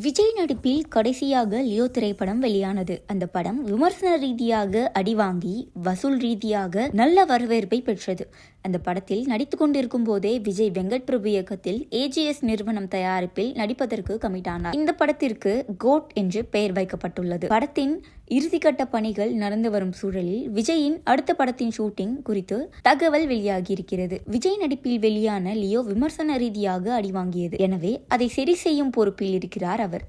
விஜய் நடிப்பில் கடைசியாக லியோ திரைப்படம் வெளியானது. அந்த படம் விமர்சன ரீதியாக அடிவாங்கி வசூல் ரீதியாக நல்ல வரவேற்பை பெற்றது. அந்த படத்தில் நடித்துக் கொண்டிருக்கும் போதே விஜய் வெங்கட் பிரபு இயக்கத்தில் ஏஜிஎஸ் நிறுவனம் தயாரிப்பில் நடிப்பதற்கு கமிட் ஆனார். இந்த படத்திற்கு கோட் என்று பெயர் வைக்கப்பட்டுள்ளது. படத்தின் இறுதிக்கட்ட பணிகள் நடந்து வரும் சூழலில் விஜயின் அடுத்த படத்தின் ஷூட்டிங் குறித்து தகவல் வெளியாகியிருக்கிறது. விஜய் நடிப்பில் வெளியான லியோ விமர்சன ரீதியாக அடிவாங்கியது. எனவே அதை சரி செய்யும் பொறுப்பில் இருக்கிறார் அவர்.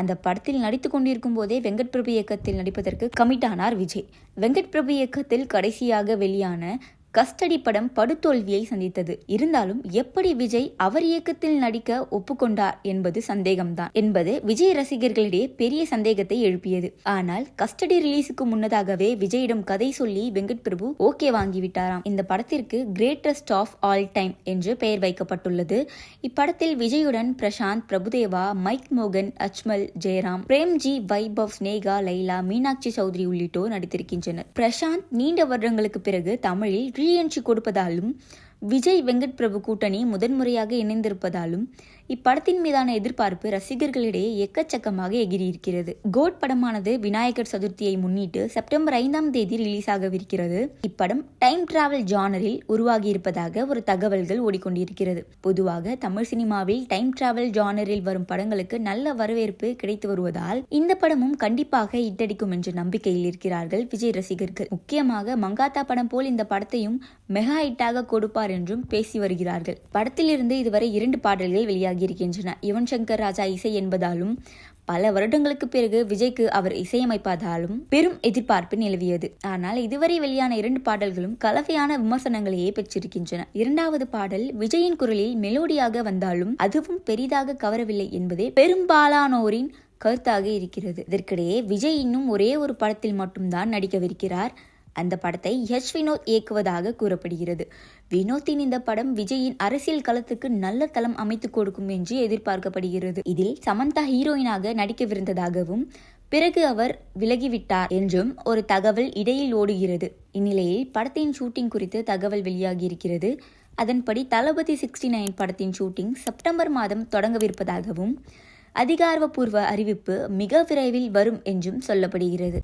அந்த படத்தில் நடித்துக் கொண்டிருக்கும் போதே வெங்கட் பிரபு இயக்கத்தில் நடிப்பதற்கு கமிட் ஆனார் விஜய். வெங்கட் பிரபு இயக்கத்தில் கடைசியாக வெளியான கஸ்டடி படம் படுதோல்வியை சந்தித்தது. இருந்தாலும் எப்படி விஜய் அவர் இயக்கத்தில் நடிக்க ஒப்புக்கொண்டார் என்பது சந்தேகம்தான் என்பது விஜய் ரசிகர்களிடையே பெரிய சந்தேகத்தை எழுப்பியது. ஆனால் கஸ்டடி ரிலீஸுக்கு முன்னதாகவே விஜயிடம் கதை சொல்லி வெங்கட் பிரபு ஓகே வாங்கிவிட்டாராம். இந்த படத்திற்கு கிரேட்டஸ்ட் ஆஃப் ஆல் டைம் என்று பெயர் வைக்கப்பட்டுள்ளது. இப்படத்தில் விஜயுடன் பிரசாந்த், பிரபுதேவா, மைக் மோகன், அஜ்மல், ஜெயராம், பிரேம்ஜி, வைபவ், ஸ்னேகா, லைலா, மீனாட்சி சௌத்ரி உள்ளிட்டோர் நடித்திருக்கின்றனர். பிரசாந்த் நீண்ட வருடங்களுக்கு பிறகு தமிழில் ரீஎன்ட்ரி கொடுப்பதாலும் விஜய் வெங்கட் பிரபு கூட்டணி முதன்முறையாக இணைந்திருப்பதாலும் இப்படத்தின் மீதான எதிர்பார்ப்பு ரசிகர்களிடையே எக்கச்சக்கமாக எகிரியிருக்கிறது. கோட் படமானது விநாயகர் சதுர்த்தியை முன்னிட்டு செப்டம்பர் 5ஆம் தேதி ரிலீஸ் ஆகவிருக்கிறது. இப்படம் டைம் டிராவல் ஜானரில் உருவாகி இருப்பதாக ஒரு தகவல்கள் ஓடிக்கொண்டிருக்கிறது. பொதுவாக தமிழ் சினிமாவில் டைம் டிராவல் ஜானரில் வரும் படங்களுக்கு நல்ல வரவேற்பு கிடைத்து வருவதால் இந்த படமும் கண்டிப்பாக ஹிட்டடிக்கும் என்ற நம்பிக்கையில் இருக்கிறார்கள் விஜய் ரசிகர்கள். முக்கியமாக மங்காத்தா படம் போல் இந்த படத்தையும் மெகா ஹிட்டாக கொடுப்பார் என்றும் பேசி வருகிறார்கள். படத்திலிருந்து இதுவரை 2 பாடல்கள் வெளியாகியிருக்கின்றன. யுவன் சங்கர் ராஜா இசை என்பதாலும் பல வருடங்களுக்கு பிறகு விஜய்க்கு அவர் இசையமைப்பதாலும் பெரும் எதிர்பார்ப்பு நிலவியது. ஆனால் இதுவரை வெளியான 2 பாடல்களும் கலவையான விமர்சனங்களையே பெற்றிருக்கின்றன. 2வது பாடல் விஜயின் குரலில் மெலோடியாக வந்தாலும் அதுவும் பெரிதாக கவரவில்லை என்பதே பெரும்பாலானோரின் கருத்தாக இருக்கிறது. இதற்கிடையே விஜய் இன்னும் ஒரே ஒரு படத்தில் மட்டும்தான் நடிக்கவிருக்கிறார். அந்த படத்தை வினோத் இயக்குவதாக கூறப்படுகிறது. வினோத்தின் இந்த படம் விஜயின் அரசியல் களத்துக்கு நல்ல தளம் அமைத்துக் கொடுக்கும் என்று எதிர்பார்க்கப்படுகிறது. இதில் சமந்தா ஹீரோயினாக நடிக்கவிருந்ததாகவும் பிறகு அவர் விலகிவிட்டார் என்றும் ஒரு தகவல் இடையில் ஓடுகிறது. இந்நிலையில் படத்தின் ஷூட்டிங் குறித்து தகவல் வெளியாகியிருக்கிறது. அதன்படி தளபதி 69 படத்தின் ஷூட்டிங் செப்டம்பர் மாதம் தொடங்கவிருப்பதாகவும் அதிகாரப்பூர்வ அறிவிப்பு மிக விரைவில் வரும் என்றும் சொல்லப்படுகிறது.